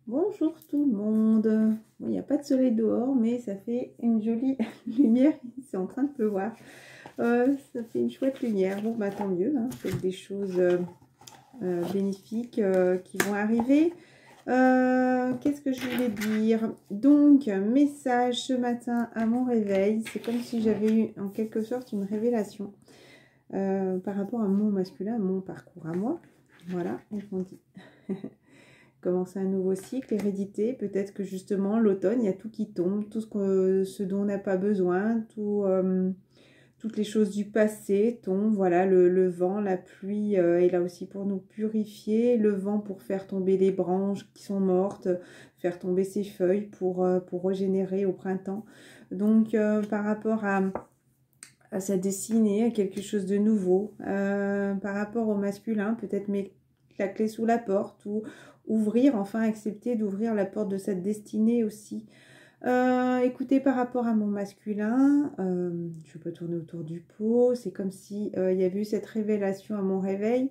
Bonjour tout le monde. Bon, il n'y a pas de soleil dehors, mais ça fait une jolie lumière. C'est en train de pleuvoir. Ça fait une chouette lumière. Bon, bah tant mieux. Hein. C'est des choses bénéfiques qui vont arriver. Qu'est-ce que je voulais dire? Donc, message ce matin à mon réveil. C'est comme si j'avais eu en quelque sorte une révélation par rapport à mon masculin, à mon parcours à moi. Voilà, on dit. Commencer un nouveau cycle, hérédité, peut-être que justement l'automne, il y a tout qui tombe, tout ce dont on n'a pas besoin, toutes les choses du passé tombent, voilà, le vent, la pluie est là aussi pour nous purifier, le vent pour faire tomber les branches qui sont mortes, faire tomber ses feuilles pour régénérer au printemps. Donc par rapport à sa destinée, à quelque chose de nouveau, par rapport au masculin, peut-être mettre la clé sous la porte ou ouvrir, enfin accepter d'ouvrir la porte de cette destinée aussi. Écoutez, par rapport à mon masculin, je ne vais pas tourner autour du pot, c'est comme si il y avait eu cette révélation à mon réveil.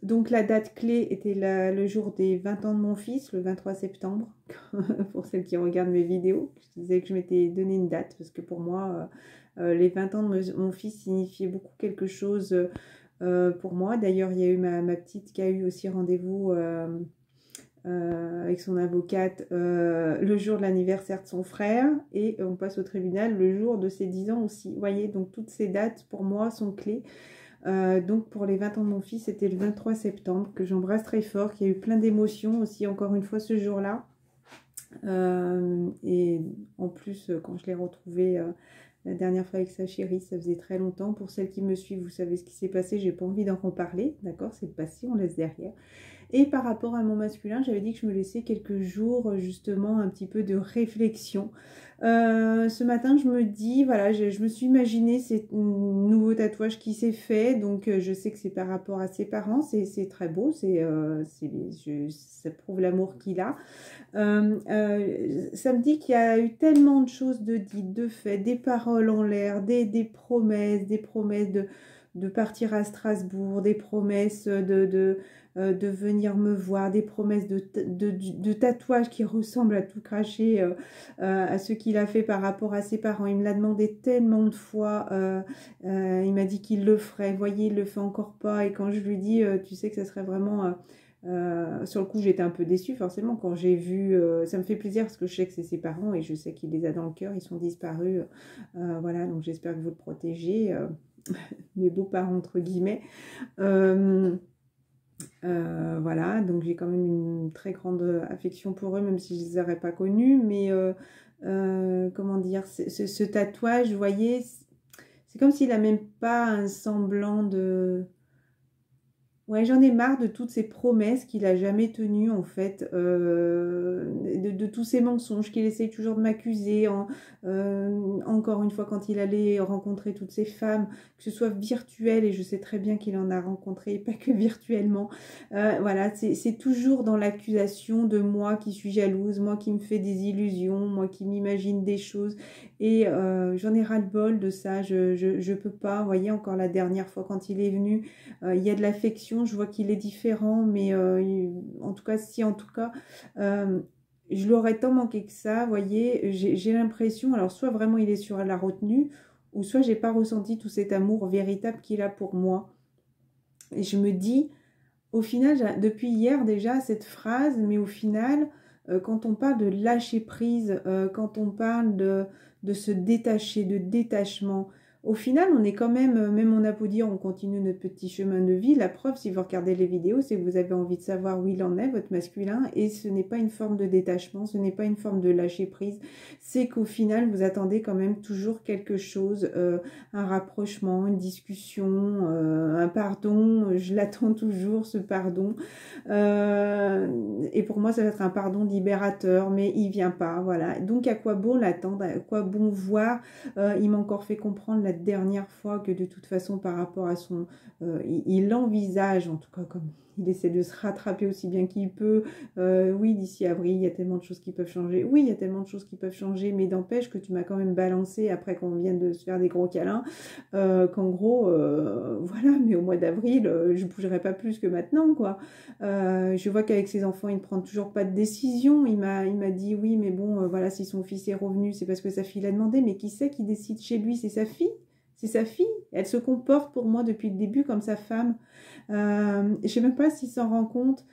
Donc la date clé était le jour des 20 ans de mon fils, le 23 septembre, pour celles qui regardent mes vidéos. Je disais que je m'étais donné une date, parce que pour moi, les 20 ans de mon fils signifiaient beaucoup quelque chose pour moi. D'ailleurs, il y a eu ma petite qui a eu aussi rendez-vous avec son avocate le jour de l'anniversaire de son frère, et on passe au tribunal le jour de ses 10 ans aussi. Vous voyez, donc toutes ces dates pour moi sont clés. Donc pour les 20 ans de mon fils, c'était le 23 septembre, que j'embrasse très fort, qu'il y a eu plein d'émotions aussi encore une fois ce jour-là. Et en plus, quand je l'ai retrouvé la dernière fois avec sa chérie, ça faisait très longtemps. Pour celles qui me suivent, vous savez ce qui s'est passé, j'ai pas envie d'en reparler, d'accord? C'est le passé, on laisse derrière. Et par rapport à mon masculin, j'avais dit que je me laissais quelques jours justement un petit peu de réflexion. Ce matin, je me dis, voilà, je me suis imaginé ces nouveaux tatouages qui s'est fait. Donc, je sais que c'est par rapport à ses parents. C'est très beau. Ça prouve l'amour qu'il a. Ça me dit qu'il y a eu tellement de choses de dites, de faites, des paroles en l'air, des promesses de partir à Strasbourg, des promesses de venir me voir, des promesses de tatouages qui ressemblent à tout cracher à ce qu'il a fait par rapport à ses parents. Il me l'a demandé tellement de fois, il m'a dit qu'il le ferait, vous voyez, il le fait encore pas, et quand je lui dis, tu sais que ça serait vraiment... sur le coup, j'étais un peu déçue forcément quand j'ai vu, ça me fait plaisir parce que je sais que c'est ses parents et je sais qu'il les a dans le cœur, ils sont disparus, voilà, donc j'espère que vous le protégez, mes beaux-parents entre guillemets. Voilà, donc j'ai quand même une très grande affection pour eux, même si je ne les aurais pas connus, mais comment dire, ce tatouage, vous voyez, c'est comme s'il n'a même pas un semblant de... Ouais, j'en ai marre de toutes ces promesses qu'il a jamais tenues, en fait, de tous ces mensonges qu'il essaye toujours de m'accuser, encore une fois quand il allait rencontrer toutes ces femmes, que ce soit virtuel, et je sais très bien qu'il en a rencontré, pas que virtuellement, voilà, c'est toujours dans l'accusation de moi qui suis jalouse, moi qui me fais des illusions, moi qui m'imagine des choses, et j'en ai ras-le-bol de ça, je peux pas, vous voyez, encore la dernière fois quand il est venu, il y a de l'affection, je vois qu'il est différent, mais en tout cas, je l'aurais tant manqué que ça, vous voyez, j'ai l'impression, alors soit vraiment il est sur la retenue, ou soit j'ai pas ressenti tout cet amour véritable qu'il a pour moi. Et je me dis, au final, depuis hier déjà, cette phrase, mais au final, quand on parle de lâcher prise, quand on parle de se détacher, de détachement, au final, on est quand même on a beau dire, on continue notre petit chemin de vie. La preuve, si vous regardez les vidéos, c'est que vous avez envie de savoir où il en est, votre masculin, et ce n'est pas une forme de détachement, ce n'est pas une forme de lâcher prise, c'est qu'au final, vous attendez quand même toujours quelque chose, un rapprochement, une discussion, un pardon, je l'attends toujours, ce pardon. Et pour moi, ça va être un pardon libérateur, mais il vient pas, voilà. Donc, à quoi bon l'attendre? À quoi bon voir? Il m'a encore fait comprendre la dernière fois que de toute façon par rapport à son... il envisage, en tout cas comme il essaie de se rattraper aussi bien qu'il peut. Oui, d'ici avril, il y a tellement de choses qui peuvent changer. Oui, il y a tellement de choses qui peuvent changer, mais d'empêche que tu m'as quand même balancé après qu'on vienne de se faire des gros câlins, qu'en gros, voilà, mais au mois d'avril, je ne bougerai pas plus que maintenant, quoi. Je vois qu'avec ses enfants, il ne prend toujours pas de décision. Il m'a dit, oui, mais bon, voilà, si son fils est revenu, c'est parce que sa fille l'a demandé, mais qui c'est qui décide chez lui? C'est sa fille. C'est sa fille. Elle se comporte pour moi depuis le début comme sa femme. Je ne sais même pas s'il s'en rend compte.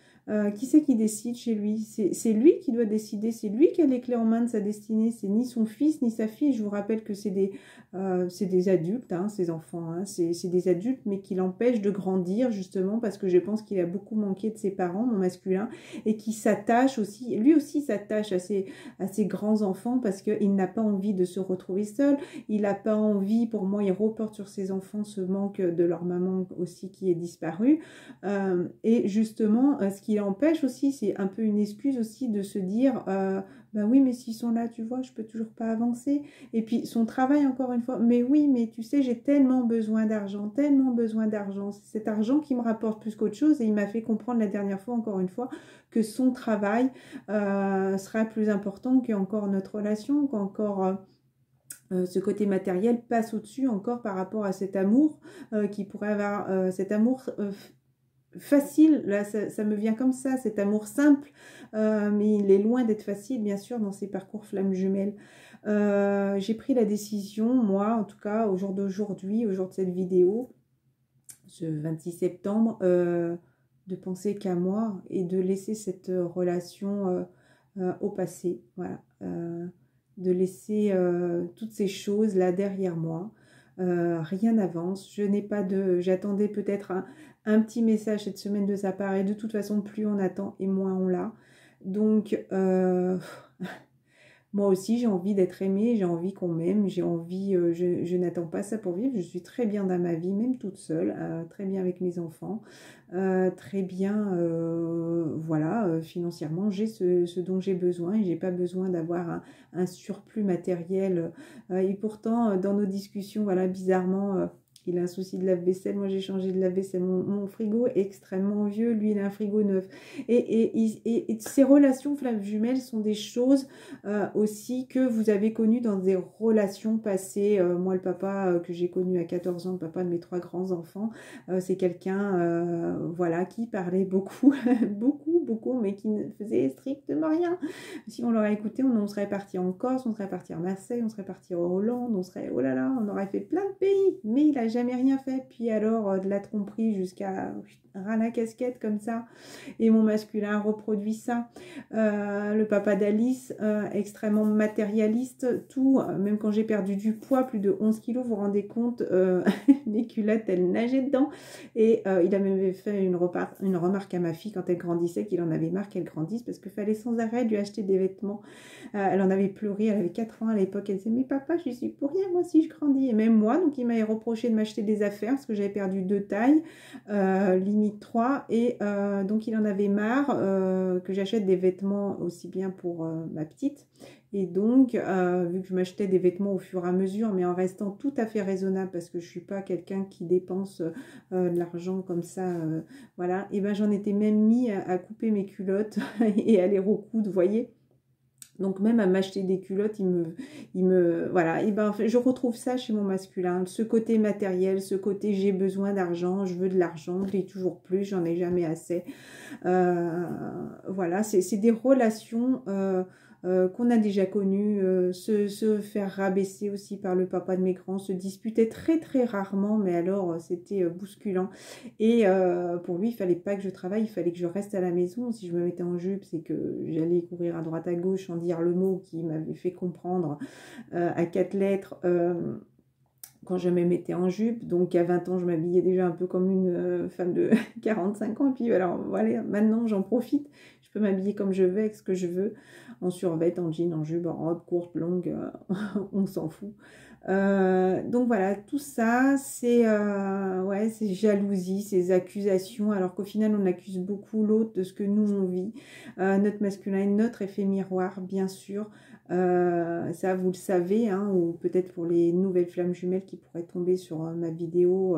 Qui c'est qui décide chez lui? C'est lui qui doit décider. C'est lui qui a les clés en main de sa destinée. C'est ni son fils ni sa fille. Je vous rappelle que c'est des adultes, hein, ces enfants. Hein. C'est des adultes, mais qui l'empêchent de grandir, justement, parce que je pense qu'il a beaucoup manqué de ses parents, mon masculin, et qui s'attache aussi. Lui aussi s'attache à ses grands enfants parce qu'il n'a pas envie de se retrouver seul. Il n'a pas envie, pour moi, il reporte sur ses enfants ce manque de leur maman aussi qui est disparue. Et justement, ce qui l'empêche aussi, c'est un peu une excuse aussi de se dire ben oui, mais s'ils sont là, tu vois, je peux toujours pas avancer. Et puis son travail, encore une fois, mais oui, mais tu sais, j'ai tellement besoin d'argent, tellement besoin d'argent. C'est cet argent qui me rapporte plus qu'autre chose. Et il m'a fait comprendre la dernière fois, encore une fois, que son travail sera plus important qu'encore notre relation, qu'encore... ce côté matériel passe au-dessus encore par rapport à cet amour qui pourrait avoir cet amour facile, là ça me vient comme ça, cet amour simple, mais il est loin d'être facile bien sûr dans ces parcours flammes jumelles. J'ai pris la décision, moi en tout cas au jour d'aujourd'hui, au jour de cette vidéo, ce 26 septembre, de penser qu'à moi et de laisser cette relation au passé, voilà, de laisser toutes ces choses là derrière moi. Rien n'avance, je n'ai pas de... J'attendais peut-être un petit message cette semaine de sa part et de toute façon plus on attend et moins on l'a. Donc moi aussi j'ai envie d'être aimée, j'ai envie qu'on m'aime, j'ai envie, je n'attends pas ça pour vivre, je suis très bien dans ma vie, même toute seule, très bien avec mes enfants, très bien, voilà, financièrement j'ai ce dont j'ai besoin et j'ai pas besoin d'avoir un surplus matériel. Et pourtant dans nos discussions, voilà, bizarrement... il a un souci de lave-vaisselle, moi j'ai changé de lave-vaisselle, mon frigo est extrêmement vieux, lui il a un frigo neuf. Et ces relations flammes jumelles sont des choses aussi que vous avez connues dans des relations passées. Moi le papa que j'ai connu à 14 ans, le papa de mes 3 grands-enfants, c'est quelqu'un voilà, qui parlait beaucoup, beaucoup, mais qui ne faisait strictement rien. Si on l'aurait écouté, on serait parti en Corse, on serait parti à Marseille, on serait parti en Hollande, on serait, oh là là, on aurait fait plein de pays, mais il a jamais rien fait. Puis alors de la tromperie jusqu'à ras la casquette comme ça, et mon masculin reproduit ça. Le papa d'Alice, extrêmement matérialiste, tout, même quand j'ai perdu du poids, plus de 11 kilos, vous vous rendez compte, mes culottes, elles nageaient dedans. Et il a même fait une remarque à ma fille quand elle grandissait, qu'il en avait marre qu'elle grandisse, parce qu'il fallait sans arrêt lui acheter des vêtements. Elle en avait pleuré, elle avait 4 ans à l'époque, elle disait, mais papa, je suis pour rien, moi si je grandis. Et même moi, donc il m'a reproché de m'acheter des affaires, parce que j'avais perdu 2 tailles, limite 3, et donc il en avait marre que j'achète des vêtements aussi bien pour ma petite. Et donc, vu que je m'achetais des vêtements au fur et à mesure, mais en restant tout à fait raisonnable, parce que je ne suis pas quelqu'un qui dépense de l'argent comme ça, voilà, et ben j'en étais même mis à couper mes culottes et à les recoudre, vous voyez. Donc même à m'acheter des culottes, voilà, et ben je retrouve ça chez mon masculin, ce côté matériel, ce côté j'ai besoin d'argent, je veux de l'argent, je l'ai toujours plus, j'en ai jamais assez. Voilà, c'est des relations qu'on a déjà connues, se faire rabaisser aussi par le papa de mes grands, se disputer très très rarement, mais alors c'était bousculant. Et pour lui, il fallait pas que je travaille, il fallait que je reste à la maison. Si je me mettais en jupe, c'est que j'allais courir à droite à gauche sans dire le mot qui m'avait fait comprendre à 4 lettres quand je me mettais en jupe. Donc à 20 ans, je m'habillais déjà un peu comme une femme de 45 ans. Et puis alors voilà, maintenant j'en profite. Je peux m'habiller comme je veux, avec ce que je veux, en survêt, en jean, en jupe, en robe courte, longue, on s'en fout. Donc voilà, tout ça, c'est ouais, c'est jalousie, ces accusations, alors qu'au final, on accuse beaucoup l'autre de ce que nous, on vit. Notre masculin, notre effet miroir, bien sûr. Ça, vous le savez, hein, ou peut-être pour les nouvelles flammes jumelles qui pourraient tomber sur ma vidéo,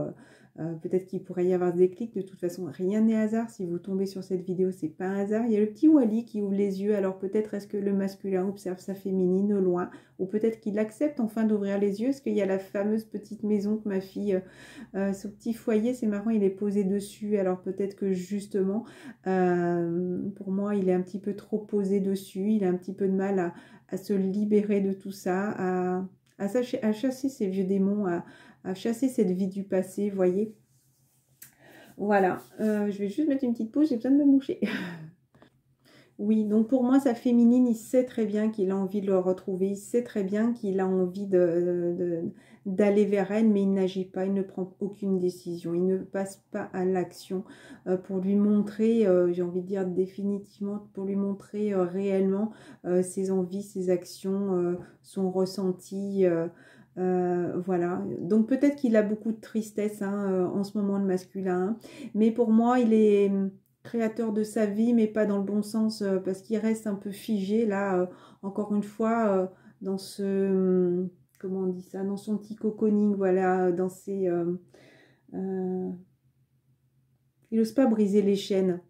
peut-être qu'il pourrait y avoir des clics. De toute façon, rien n'est hasard. Si vous tombez sur cette vidéo, c'est pas un hasard. Il y a le petit Wally qui ouvre les yeux. Alors peut-être est-ce que le masculin observe sa féminine au loin, ou peut-être qu'il accepte enfin d'ouvrir les yeux. Est-ce qu'il y a la fameuse petite maison que ma fille, ce petit foyer, c'est marrant, il est posé dessus. Alors peut-être que justement, pour moi, il est un petit peu trop posé dessus. Il a un petit peu de mal à se libérer de tout ça, à chasser ces vieux démons, à chasser cette vie du passé, vous voyez. Voilà, je vais juste mettre une petite pause, j'ai besoin de me moucher. Oui, donc pour moi, sa féminine, il sait très bien qu'il a envie de le retrouver, il sait très bien qu'il a envie d'aller vers elle, mais il n'agit pas, il ne prend aucune décision, il ne passe pas à l'action pour lui montrer, j'ai envie de dire définitivement, pour lui montrer réellement ses envies, ses actions, son ressenti. Voilà, donc peut-être qu'il a beaucoup de tristesse hein, en ce moment, le masculin, mais pour moi, il est créateur de sa vie, mais pas dans le bon sens, parce qu'il reste un peu figé, là, encore une fois, dans ce, comment on dit ça, dans son petit cocooning, voilà, dans ses... il n'ose pas briser les chaînes.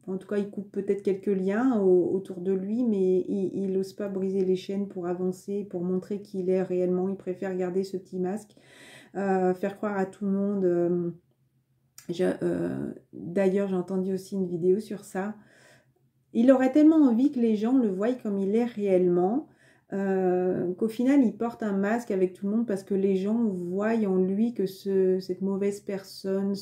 En tout cas, il coupe peut-être quelques liens autour de lui, mais il n'ose pas briser les chaînes pour avancer, pour montrer qui il est réellement. Il préfère garder ce petit masque, faire croire à tout le monde... D'ailleurs, j'ai entendu aussi une vidéo sur ça. Il aurait tellement envie que les gens le voient comme il est réellement, qu'au final, il porte un masque avec tout le monde parce que les gens voient en lui que cette mauvaise personne,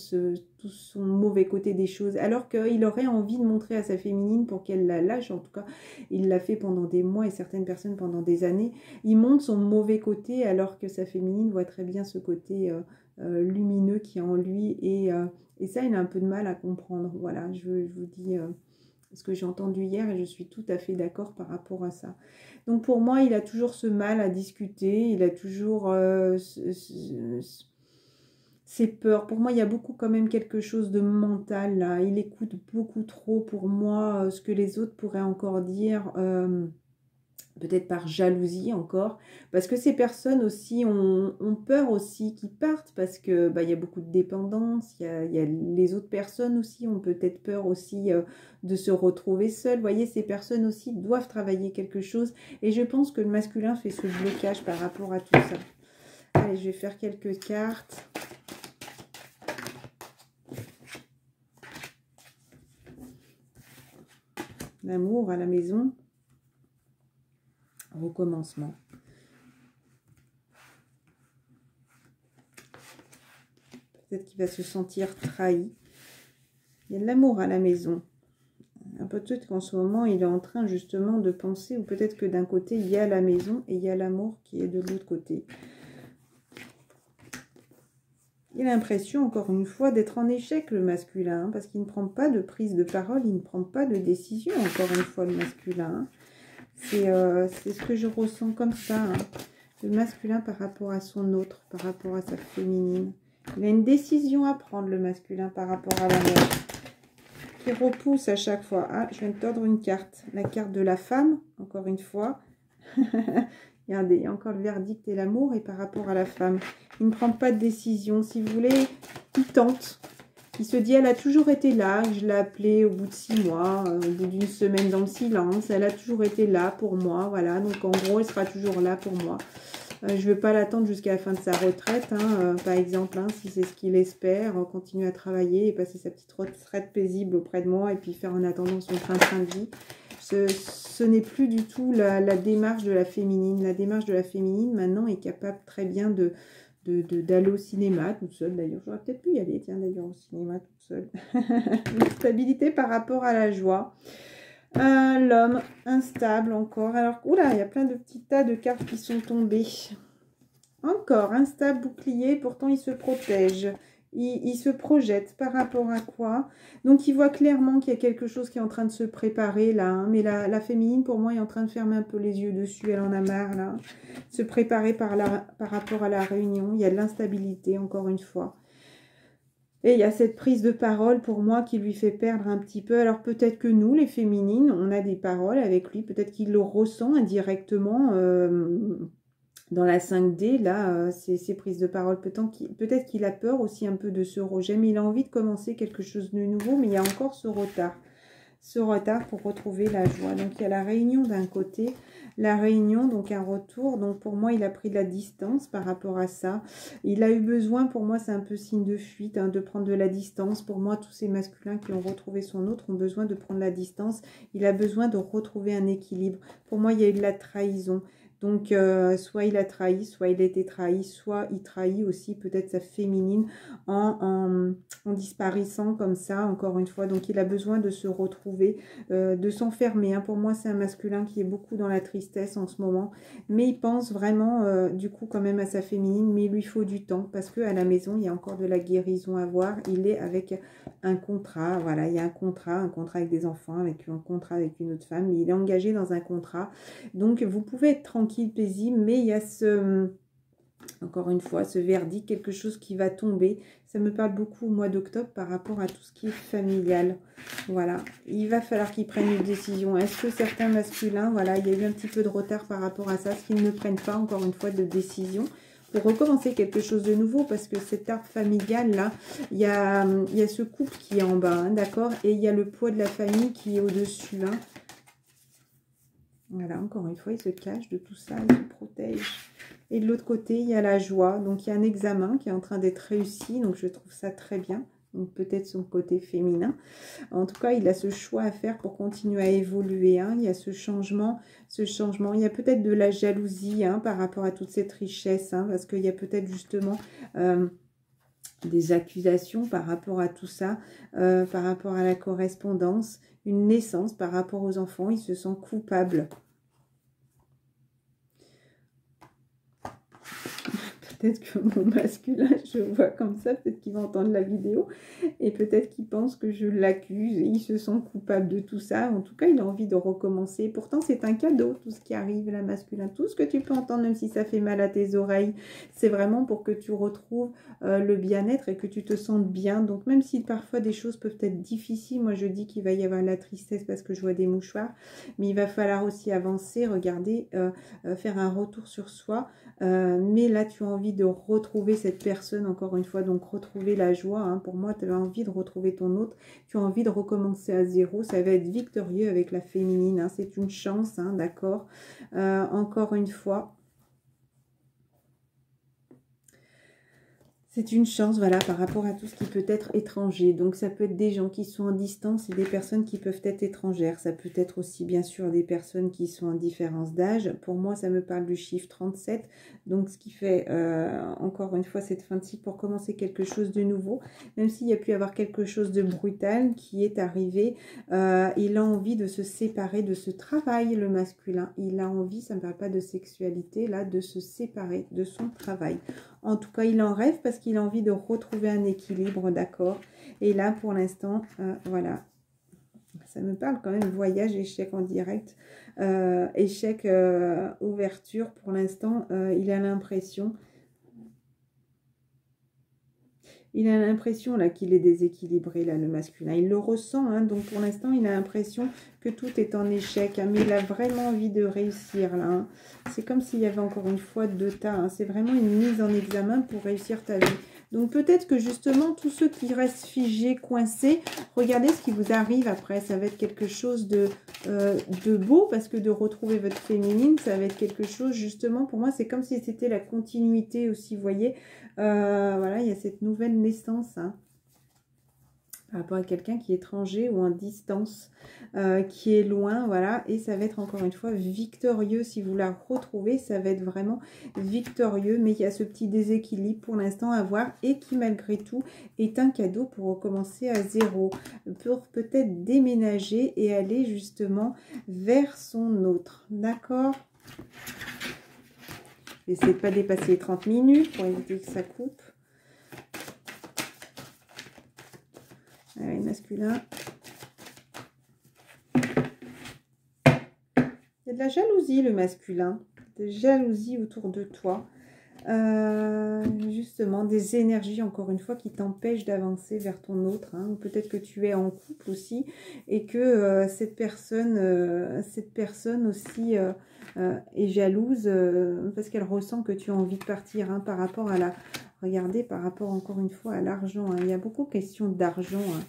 tout son mauvais côté des choses, alors qu'il aurait envie de montrer à sa féminine pour qu'elle la lâche. En tout cas, il l'a fait pendant des mois et certaines personnes pendant des années. Il montre son mauvais côté alors que sa féminine voit très bien ce côté lumineux qui est en lui et ça, il a un peu de mal à comprendre. Voilà, je vous dis ce que j'ai entendu hier et je suis tout à fait d'accord par rapport à ça. Donc pour moi, il a toujours ce mal à discuter, il a toujours ses peurs. Pour moi, il y a beaucoup quand même quelque chose de mental là. Il écoute beaucoup trop pour moi ce que les autres pourraient encore dire. Peut-être par jalousie encore, parce que ces personnes aussi ont peur aussi qu'ils partent, parce que il y a beaucoup de dépendance, il y a les autres personnes aussi ont peut-être peur aussi de se retrouver seules. Vous voyez, ces personnes aussi doivent travailler quelque chose, et je pense que le masculin fait ce blocage par rapport à tout ça. Allez, je vais faire quelques cartes. L'amour à la maison. Recommencement. Peut-être qu'il va se sentir trahi. Il y a de l'amour à la maison. Peut-être qu'en ce moment, il est en train justement de penser, ou peut-être que d'un côté, il y a la maison et il y a l'amour qui est de l'autre côté. Il a l'impression, encore une fois, d'être en échec, le masculin, hein, parce qu'il ne prend pas de prise de parole, il ne prend pas de décision, encore une fois, le masculin. Hein. C'est ce que je ressens comme ça, hein. Le masculin par rapport à son autre, par rapport à sa féminine. Il a une décision à prendre, le masculin, par rapport à l'amour, qui repousse à chaque fois. Ah, je viens de tordre une carte. La carte de la femme, encore une fois. Regardez, il y a encore le verdict et l'amour, et par rapport à la femme. Il ne prend pas de décision. Si vous voulez, il tente. Il se dit, elle a toujours été là, je l'ai appelée au bout de 6 mois, au bout d'une semaine dans le silence, elle a toujours été là pour moi, voilà, donc en gros, elle sera toujours là pour moi. Je ne veux pas l'attendre jusqu'à la fin de sa retraite, hein, par exemple, hein, si c'est ce qu'il espère, continuer à travailler et passer sa petite retraite paisible auprès de moi et puis faire en attendant son train-train de vie. Ce n'est plus du tout la démarche de la féminine. La démarche de la féminine, maintenant, est capable très bien d'aller au cinéma toute seule. D'ailleurs, j'aurais peut-être pu y aller, tiens, d'ailleurs, au cinéma toute seule. Une stabilité par rapport à la joie. L'homme, instable encore. Alors, oula, il y a plein de petits tas de cartes qui sont tombées. Encore, instable, bouclier, pourtant il se protège. il se projette par rapport à quoi? Donc, il voit clairement qu'il y a quelque chose qui est en train de se préparer là. Hein, mais la féminine, pour moi, est en train de fermer un peu les yeux dessus. Elle en a marre là. Se préparer par rapport à la réunion. Il y a de l'instabilité, encore une fois. Et il y a cette prise de parole pour moi qui lui fait perdre un petit peu. Alors peut-être que nous, les féminines, on a des paroles avec lui. Peut-être qu'il le ressent indirectement dans la 5D. Là, ces prises de parole. Peut-être qu'il a peur aussi un peu de ce rejet. Mais il a envie de commencer quelque chose de nouveau. Mais il y a encore ce retard. Ce retard pour retrouver la joie. Donc il y a la réunion d'un côté, la réunion, donc un retour. Donc pour moi, il a pris de la distance par rapport à ça. Il a eu besoin, pour moi, c'est un peu signe de fuite, hein, de prendre de la distance. Pour moi, tous ces masculins qui ont retrouvé son autre ont besoin de prendre la distance. Il a besoin de retrouver un équilibre. Pour moi, il y a eu de la trahison. Donc, soit il a trahi, soit il a été trahi, soit il trahit aussi peut-être sa féminine en disparaissant comme ça, encore une fois. Donc, il a besoin de se retrouver, de s'enfermer. Hein. Pour moi, c'est un masculin qui est beaucoup dans la tristesse en ce moment. Mais il pense vraiment, du coup, quand même à sa féminine. Mais il lui faut du temps parce qu'à la maison, il y a encore de la guérison à voir. Il est avec un contrat. Voilà, il y a un contrat avec des enfants, avec un contrat avec une autre femme. Il est engagé dans un contrat. Donc, vous pouvez être tranquille, paisible, mais il y a encore une fois, ce verdict, quelque chose qui va tomber. Ça me parle beaucoup au mois d'octobre par rapport à tout ce qui est familial. Voilà, il va falloir qu'ils prennent une décision. Est-ce que certains masculins, voilà, il y a eu un petit peu de retard par rapport à ça, est-ce qu'ils ne prennent pas encore une fois de décision pour recommencer quelque chose de nouveau, parce que cet arbre familial là, il y a ce couple qui est en bas, hein, d'accord, et il y a le poids de la famille qui est au-dessus, hein. Voilà, encore une fois, il se cache de tout ça, il se protège. Et de l'autre côté, il y a la joie. Donc, il y a un examen qui est en train d'être réussi. Donc, je trouve ça très bien. Donc, peut-être son côté féminin. En tout cas, il a ce choix à faire pour continuer à évoluer. Hein. Il y a ce changement. Il y a peut-être de la jalousie, hein, par rapport à toute cette richesse. Hein, parce qu'il y a peut-être justement des accusations par rapport à tout ça. Par rapport à la correspondance. Une naissance par rapport aux enfants. Il se sent coupable. Peut-être que mon masculin, je vois comme ça, peut-être qu'il va entendre la vidéo et peut-être qu'il pense que je l'accuse et il se sent coupable de tout ça. En tout cas, il a envie de recommencer. Pourtant, c'est un cadeau, tout ce qui arrive, la masculin. Tout ce que tu peux entendre, même si ça fait mal à tes oreilles, c'est vraiment pour que tu retrouves le bien-être et que tu te sentes bien. Donc, même si parfois des choses peuvent être difficiles, moi je dis qu'il va y avoir la tristesse parce que je vois des mouchoirs, mais il va falloir aussi avancer, regarder, faire un retour sur soi. Mais là, tu as envie de retrouver cette personne, encore une fois, donc retrouver la joie. Hein. Pour moi, tu as envie de retrouver ton autre. Tu as envie de recommencer à zéro. Ça va être victorieux avec la féminine. Hein. C'est une chance, hein, d'accord. Encore une fois. C'est une chance, voilà, par rapport à tout ce qui peut être étranger. Donc, ça peut être des gens qui sont en distance et des personnes qui peuvent être étrangères. Ça peut être aussi, bien sûr, des personnes qui sont en différence d'âge. Pour moi, ça me parle du chiffre 37. Donc, ce qui fait, encore une fois, cette fin de cycle pour commencer quelque chose de nouveau. Même s'il y a pu y avoir quelque chose de brutal qui est arrivé, il a envie de se séparer de ce travail, le masculin. Il a envie, ça ne parle pas de sexualité, là, de se séparer de son travail. En tout cas, il en rêve parce qu'il a envie de retrouver un équilibre, d'accord. Et là, pour l'instant, voilà. Ça me parle quand même voyage, échec en direct, échec, ouverture. Pour l'instant, il a l'impression... Il a l'impression là qu'il est déséquilibré, là, le masculin. Il le ressent, hein, donc pour l'instant, il a l'impression que tout est en échec. Hein, mais il a vraiment envie de réussir, là. Hein. C'est comme s'il y avait encore une fois deux tas. Hein. C'est vraiment une mise en examen pour réussir ta vie. Donc peut-être que justement, tous ceux qui restent figés, coincés, regardez ce qui vous arrive après. Ça va être quelque chose de beau, parce que de retrouver votre féminine, ça va être quelque chose, justement, pour moi, c'est comme si c'était la continuité aussi, vous voyez. Voilà, il y a cette nouvelle naissance, hein, par rapport à quelqu'un qui est étranger ou en distance, qui est loin, voilà, et ça va être encore une fois victorieux. Si vous la retrouvez, ça va être vraiment victorieux, mais il y a ce petit déséquilibre pour l'instant à voir et qui malgré tout est un cadeau pour recommencer à zéro, pour peut-être déménager et aller justement vers son autre, d'accord. Essayez de ne pas dépasser les 30 minutes pour éviter que ça coupe. Allez, masculin. Il y a de la jalousie, le masculin. De jalousie autour de toi. Justement, des énergies, encore une fois, qui t'empêchent d'avancer vers ton autre. Hein. Peut-être que tu es en couple aussi et que cette personne aussi est jalouse parce qu'elle ressent que tu as envie de partir hein, par rapport à la... Regardez, par rapport, encore une fois, à l'argent. Hein. Il y a beaucoup de questions d'argent. Hein.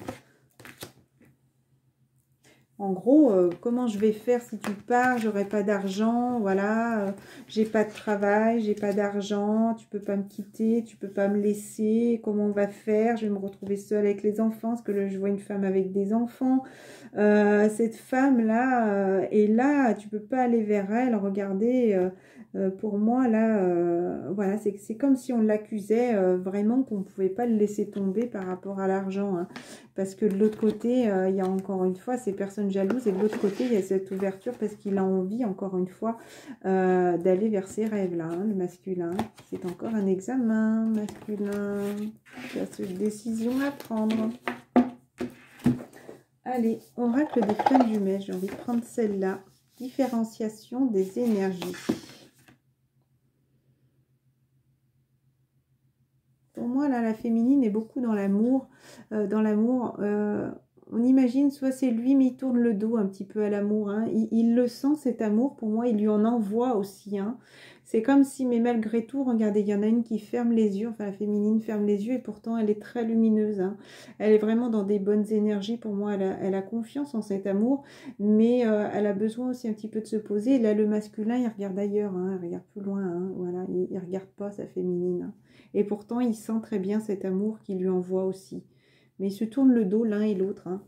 En gros, comment je vais faire si tu pars, j'aurai pas d'argent, voilà, j'ai pas de travail, j'ai pas d'argent, tu peux pas me quitter, tu peux pas me laisser, comment on va faire, je vais me retrouver seule avec les enfants, parce que là, je vois une femme avec des enfants, cette femme-là est là, tu peux pas aller vers elle, regardez, pour moi, là, voilà, c'est comme si on l'accusait vraiment qu'on pouvait pas le laisser tomber par rapport à l'argent, hein. Parce que de l'autre côté, il y a encore une fois ces personnes jalouses. Et de l'autre côté, il y a cette ouverture parce qu'il a envie, encore une fois, d'aller vers ses rêves-là. Hein, le masculin, c'est encore un examen masculin. Il y a cette décision à prendre. Allez, oracle des flammes jumelles. J'ai envie de prendre celle-là. Différenciation des énergies. Pour moi, là, la féminine est beaucoup dans l'amour. On imagine, soit c'est lui, mais il tourne le dos un petit peu à l'amour. Hein. Il le sent, cet amour. Pour moi, il lui en envoie aussi. Hein. C'est comme si, mais malgré tout, regardez, il y en a une qui ferme les yeux. Enfin, la féminine ferme les yeux et pourtant, elle est très lumineuse. Hein. Elle est vraiment dans des bonnes énergies. Pour moi, elle a confiance en cet amour. Mais elle a besoin aussi un petit peu de se poser. Et là, le masculin, il regarde ailleurs. Hein. Il regarde plus loin. Hein. Voilà, il ne regarde pas sa féminine. Hein. Et pourtant, il sent très bien cet amour qu'il lui envoie aussi. Mais ils se tournent le dos l'un et l'autre. Hein.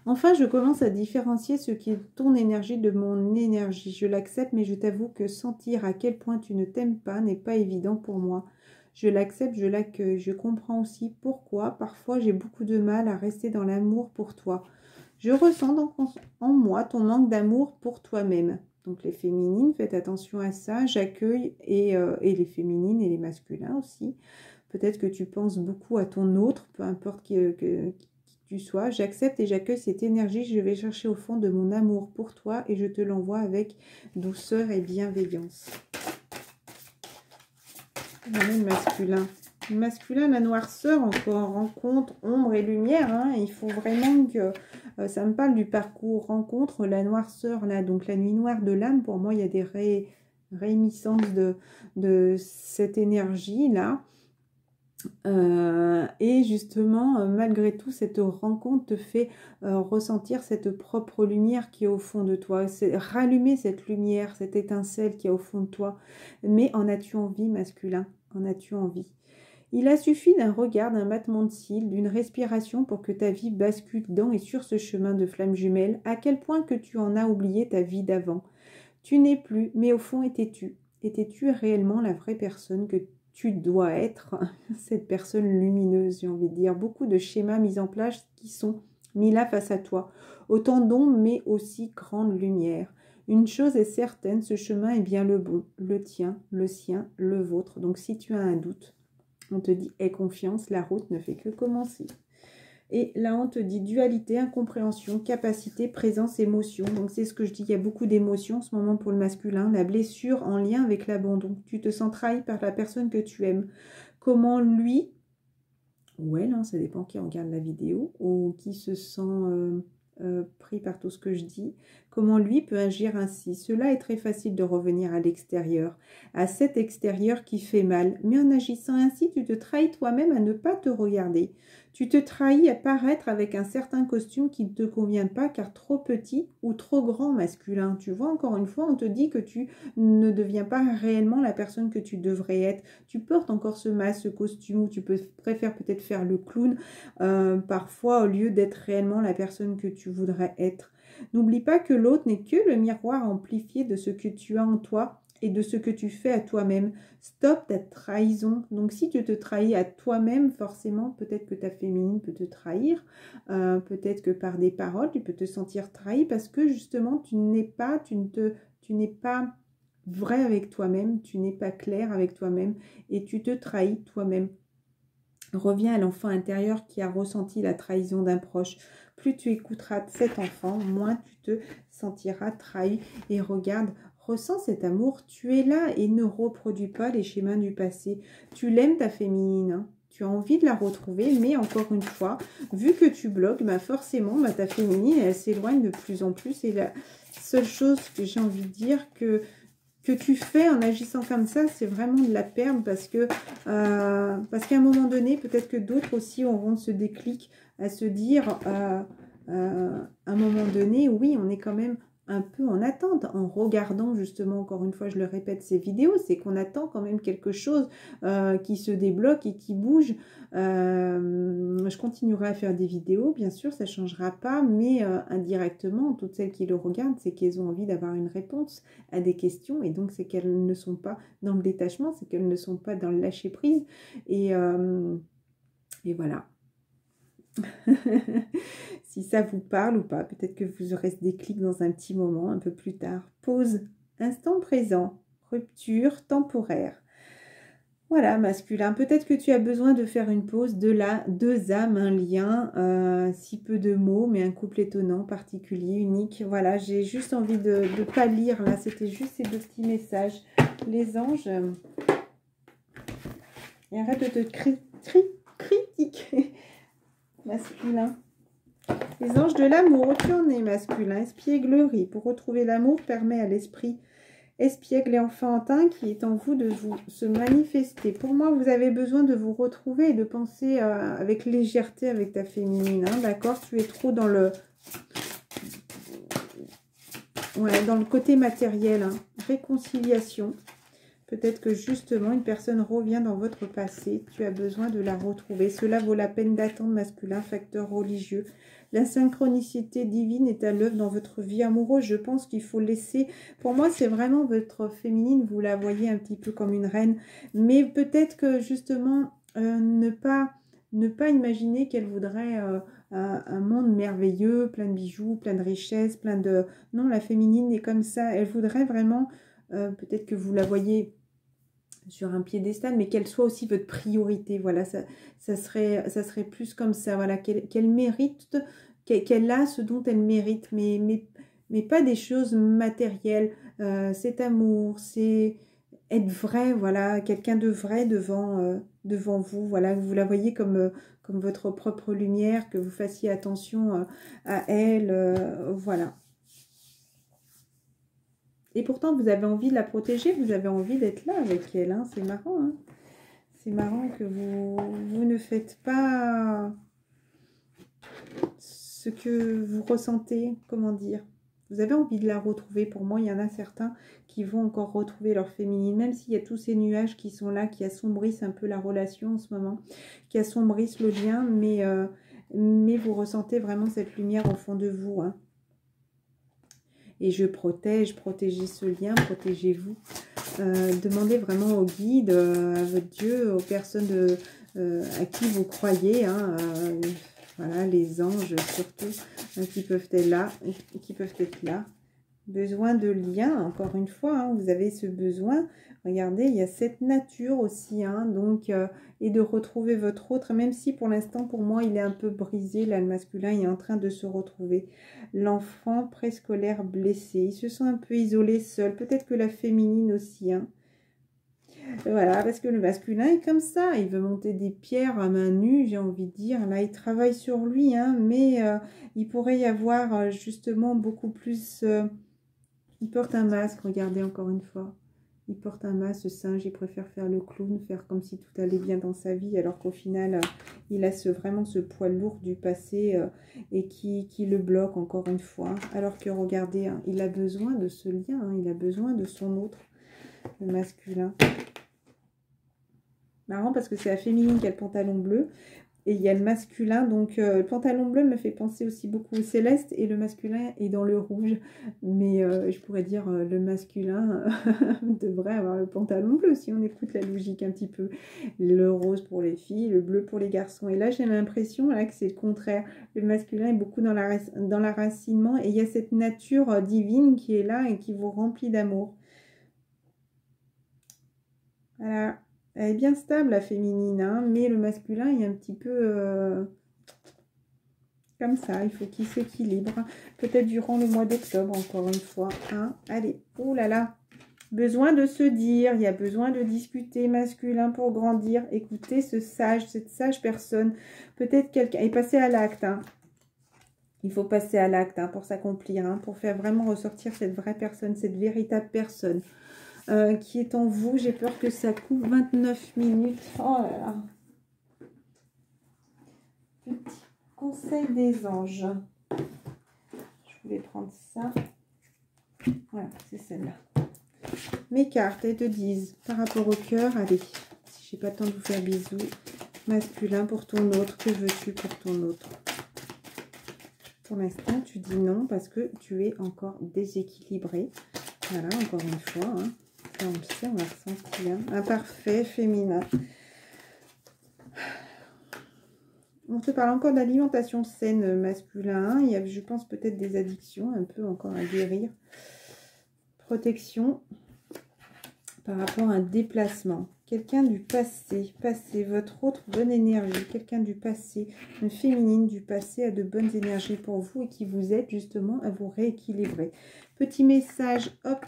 Enfin, je commence à différencier ce qui est ton énergie de mon énergie. Je l'accepte, mais je t'avoue que sentir à quel point tu ne t'aimes pas n'est pas évident pour moi. Je l'accepte, je l'accueille. Je comprends aussi pourquoi. Parfois, j'ai beaucoup de mal à rester dans l'amour pour toi. Je ressens donc en moi ton manque d'amour pour toi-même. Donc les féminines, faites attention à ça. J'accueille et les féminines et les masculins aussi. Peut-être que tu penses beaucoup à ton autre, peu importe qui tu sois. J'accepte et j'accueille cette énergie. Je vais chercher au fond de mon amour pour toi et je te l'envoie avec douceur et bienveillance. Le masculin. Le masculin, la noirceur, encore rencontre, ombre et lumière. Hein. Il faut vraiment que... ça me parle du parcours rencontre, la noirceur, là. Donc la nuit noire de l'âme, pour moi, il y a des réminiscences de cette énergie-là. Et justement, malgré tout, cette rencontre te fait ressentir cette propre lumière qui est au fond de toi. C'est rallumer cette lumière, cette étincelle qui est au fond de toi. Mais en as-tu envie, masculin? En as-tu envie? Il a suffi d'un regard, d'un battement de cils, d'une respiration pour que ta vie bascule dans et sur ce chemin de flammes jumelles, à quel point que tu en as oublié ta vie d'avant. Tu n'es plus, mais au fond étais-tu? Étais-tu réellement la vraie personne que tu dois être, cette personne lumineuse, j'ai envie de dire. Beaucoup de schémas mis en place qui sont mis là face à toi. Autant d'ombres, mais aussi grande lumière. Une chose est certaine, ce chemin est bien le bon, le tien, le sien, le vôtre. Donc si tu as un doute, on te dit aie confiance, la route ne fait que commencer. Et là, on te dit dualité, incompréhension, capacité, présence, émotion. Donc, c'est ce que je dis, il y a beaucoup d'émotions en ce moment pour le masculin. La blessure en lien avec l'abandon. Tu te sens trahi par la personne que tu aimes. Comment lui, ou elle, hein, ça dépend qui regarde la vidéo, ou qui se sent pris par tout ce que je dis, comment lui peut agir ainsi. Cela est très facile de revenir à l'extérieur, à cet extérieur qui fait mal. Mais en agissant ainsi, tu te trahis toi-même à ne pas te regarder. Tu te trahis à paraître avec un certain costume qui ne te convient pas car trop petit ou trop grand masculin. Tu vois, encore une fois, on te dit que tu ne deviens pas réellement la personne que tu devrais être. Tu portes encore ce masque, ce costume, où tu préfères peut-être faire le clown parfois au lieu d'être réellement la personne que tu voudrais être. N'oublie pas que l'autre n'est que le miroir amplifié de ce que tu as en toi et de ce que tu fais à toi-même. Stop ta trahison. Donc si tu te trahis à toi-même, forcément, peut-être que ta féminine peut te trahir, peut-être que par des paroles, tu peux te sentir trahi parce que justement, tu n'es pas vrai avec toi-même, tu n'es pas clair avec toi-même et tu te trahis toi-même. Reviens à l'enfant intérieur qui a ressenti la trahison d'un proche. Plus tu écouteras cet enfant, moins tu te sentiras trahi. Et regarde, ressens cet amour. Tu es là et ne reproduis pas les schémas du passé. Tu l'aimes ta féminine, hein. Tu as envie de la retrouver, mais encore une fois, vu que tu bloques, bah forcément, bah ta féminine, elle s'éloigne de plus en plus. Et la seule chose que j'ai envie de dire que tu fais en agissant comme ça, c'est vraiment de la perdre parce qu'à un moment donné, peut-être que d'autres aussi auront ce déclic à se dire, à un moment donné, oui, on est quand même un peu en attente, en regardant justement, encore une fois, je le répète, ces vidéos, c'est qu'on attend quand même quelque chose qui se débloque et qui bouge. Je continuerai à faire des vidéos, bien sûr, ça ne changera pas, mais indirectement, toutes celles qui le regardent, c'est qu'elles ont envie d'avoir une réponse à des questions, et donc c'est qu'elles ne sont pas dans le détachement, c'est qu'elles ne sont pas dans le lâcher-prise, et voilà. Si ça vous parle ou pas, peut-être que vous aurez ce déclic dans un petit moment, un peu plus tard. Pause, instant présent, rupture temporaire. Voilà, masculin. Peut-être que tu as besoin de faire une pause, deux âmes, un lien, si peu de mots, mais un couple étonnant, particulier, unique. Voilà, j'ai juste envie de ne pas lire là. C'était juste ces deux petits messages. Les anges, et arrête de te critiquer, masculin. Les anges de l'amour, où tu en es, masculin. Espièglerie. Pour retrouver l'amour, permet à l'esprit espiègle et enfantin qui est en vous de vous se manifester. Pour moi, vous avez besoin de vous retrouver et de penser avec légèreté avec ta féminine. Hein, d'accord? Tu es trop dans le... Ouais, dans le côté matériel. Hein. Réconciliation. Peut-être que justement, une personne revient dans votre passé. Tu as besoin de la retrouver. Cela vaut la peine d'attendre, masculin, facteur religieux. La synchronicité divine est à l'œuvre dans votre vie amoureuse. Je pense qu'il faut laisser... Pour moi, c'est vraiment votre féminine. Vous la voyez un petit peu comme une reine. Mais peut-être que justement, ne pas imaginer qu'elle voudrait un monde merveilleux, plein de bijoux, plein de richesses, plein de... Non, la féminine est comme ça. Elle voudrait vraiment... peut-être que vous la voyez sur un piédestal, mais qu'elle soit aussi votre priorité. Voilà, ça serait plus comme ça. Voilà, qu'elle mérite, qu'elle a ce dont elle mérite, mais pas des choses matérielles. Cet amour, c'est être vrai, voilà, quelqu'un de vrai devant vous. Voilà, vous la voyez comme votre propre lumière, que vous fassiez attention à elle. Voilà. Et pourtant, vous avez envie de la protéger, vous avez envie d'être là avec elle. Hein. C'est marrant. Hein. C'est marrant que vous ne faites pas ce que vous ressentez, comment dire. Vous avez envie de la retrouver. Pour moi, il y en a certains qui vont encore retrouver leur féminine, même s'il y a tous ces nuages qui sont là, qui assombrissent un peu la relation en ce moment, qui assombrissent le lien, mais vous ressentez vraiment cette lumière au fond de vous. Hein. Et je protégez ce lien, protégez-vous. Demandez vraiment au guide, à votre Dieu, aux personnes à qui vous croyez, hein, voilà, les anges surtout, qui peuvent être là. Besoin de lien, encore une fois, hein, vous avez ce besoin. Regardez, il y a cette nature aussi, hein, donc, et de retrouver votre autre, même si pour l'instant, pour moi, il est un peu brisé, là, le masculin, il est en train de se retrouver. L'enfant préscolaire blessé, il se sent un peu isolé, seul, peut-être que la féminine aussi, hein. Voilà, parce que le masculin est comme ça, il veut monter des pierres à main nue, j'ai envie de dire, là, il travaille sur lui, hein, mais il pourrait y avoir justement beaucoup plus... il porte un masque, regardez encore une fois. Il porte un masque, ce singe, il préfère faire le clown, faire comme si tout allait bien dans sa vie, alors qu'au final, il a vraiment ce poids lourd du passé et qui le bloque encore une fois. Alors que regardez, hein, il a besoin de ce lien, hein, il a besoin de son autre, le masculin. Marrant parce que c'est la féminine qui a le pantalon bleu. Et il y a le masculin, donc le pantalon bleu me fait penser aussi beaucoup au céleste et le masculin est dans le rouge. Mais je pourrais dire le masculin devrait avoir le pantalon bleu si on écoute la logique un petit peu. Le rose pour les filles, le bleu pour les garçons. Et là j'ai l'impression que c'est le contraire. Le masculin est beaucoup dans l'enracinement et il y a cette nature divine qui est là et qui vous remplit d'amour. Voilà. Elle est bien stable, la féminine, hein, mais le masculin est un petit peu comme ça. Il faut qu'il s'équilibre. Peut-être durant le mois d'octobre, encore une fois. Hein. Allez, oh là là. Besoin de se dire, il y a besoin de discuter masculin pour grandir. Écoutez cette sage personne. Peut-être quelqu'un est passé à l'acte. Hein. Il faut passer à l'acte hein, pour s'accomplir, hein, pour faire vraiment ressortir cette vraie personne, cette véritable personne qui est en vous. J'ai peur que ça coupe 29 minutes. Oh là là. Petit conseil des anges. Je voulais prendre ça. Voilà, c'est celle-là. Mes cartes, elles te disent, par rapport au cœur, allez, si j'ai pas le temps de vous faire bisous, masculin pour ton autre, que veux-tu pour ton autre? Pour l'instant, tu dis non parce que tu es encore déséquilibré. Voilà, encore une fois, hein. Ça, on le sait, on l'a ressenti. Hein. Imparfait, féminin. On te parle encore d'alimentation saine masculin. Il y a, je pense, peut-être des addictions un peu encore à guérir. Protection par rapport à un déplacement. Quelqu'un du passé, votre autre bonne énergie. Quelqu'un du passé, une féminine du passé a de bonnes énergies pour vous et qui vous aide justement à vous rééquilibrer. Petit message, hop,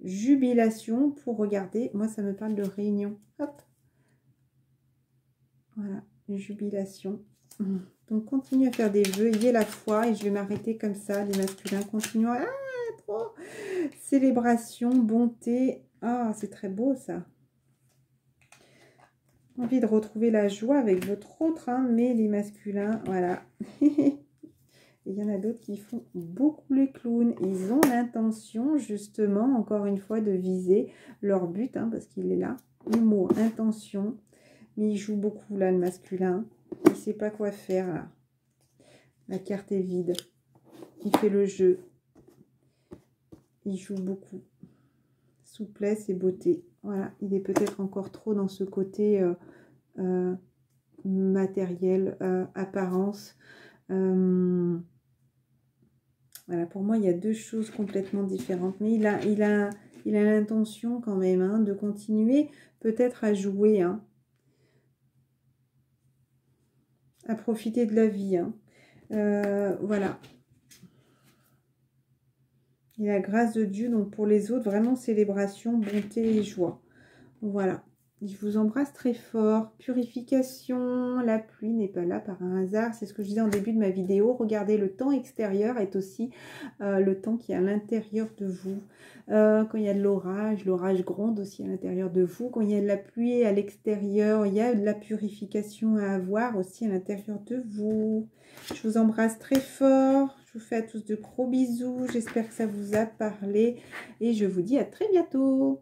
jubilation pour regarder. Moi, ça me parle de réunion. Hop. Voilà, jubilation. Donc, continue à faire des vœux, ayez la foi et je vais m'arrêter comme ça. Les masculins continuent. Ah, trop. Célébration, bonté. Ah, c'est très beau ça. Envie de retrouver la joie avec votre autre, hein, mais les masculins, voilà. Il y en a d'autres qui font beaucoup les clowns. Ils ont l'intention, justement, encore une fois, de viser leur but, hein, parce qu'il est là. Le mot intention. Mais il joue beaucoup, là, le masculin. Il ne sait pas quoi faire, là. La carte est vide. Il fait le jeu. Il joue beaucoup. Souplesse et beauté. Voilà, il est peut-être encore trop dans ce côté matériel, apparence. Voilà, pour moi, il y a deux choses complètement différentes. Mais il a l'intention quand même hein, de continuer peut-être à jouer, hein, à profiter de la vie. Hein. Voilà. Et la grâce de Dieu, donc pour les autres, vraiment célébration, bonté et joie. Voilà. Je vous embrasse très fort. Purification, la pluie n'est pas là par un hasard. C'est ce que je disais en début de ma vidéo. Regardez, le temps extérieur est aussi le temps qui est à l'intérieur de vous. Quand il y a de l'orage gronde aussi à l'intérieur de vous. Quand il y a de la pluie à l'extérieur, il y a de la purification à avoir aussi à l'intérieur de vous. Je vous embrasse très fort. Je vous fais à tous de gros bisous. J'espère que ça vous a parlé. Et je vous dis à très bientôt.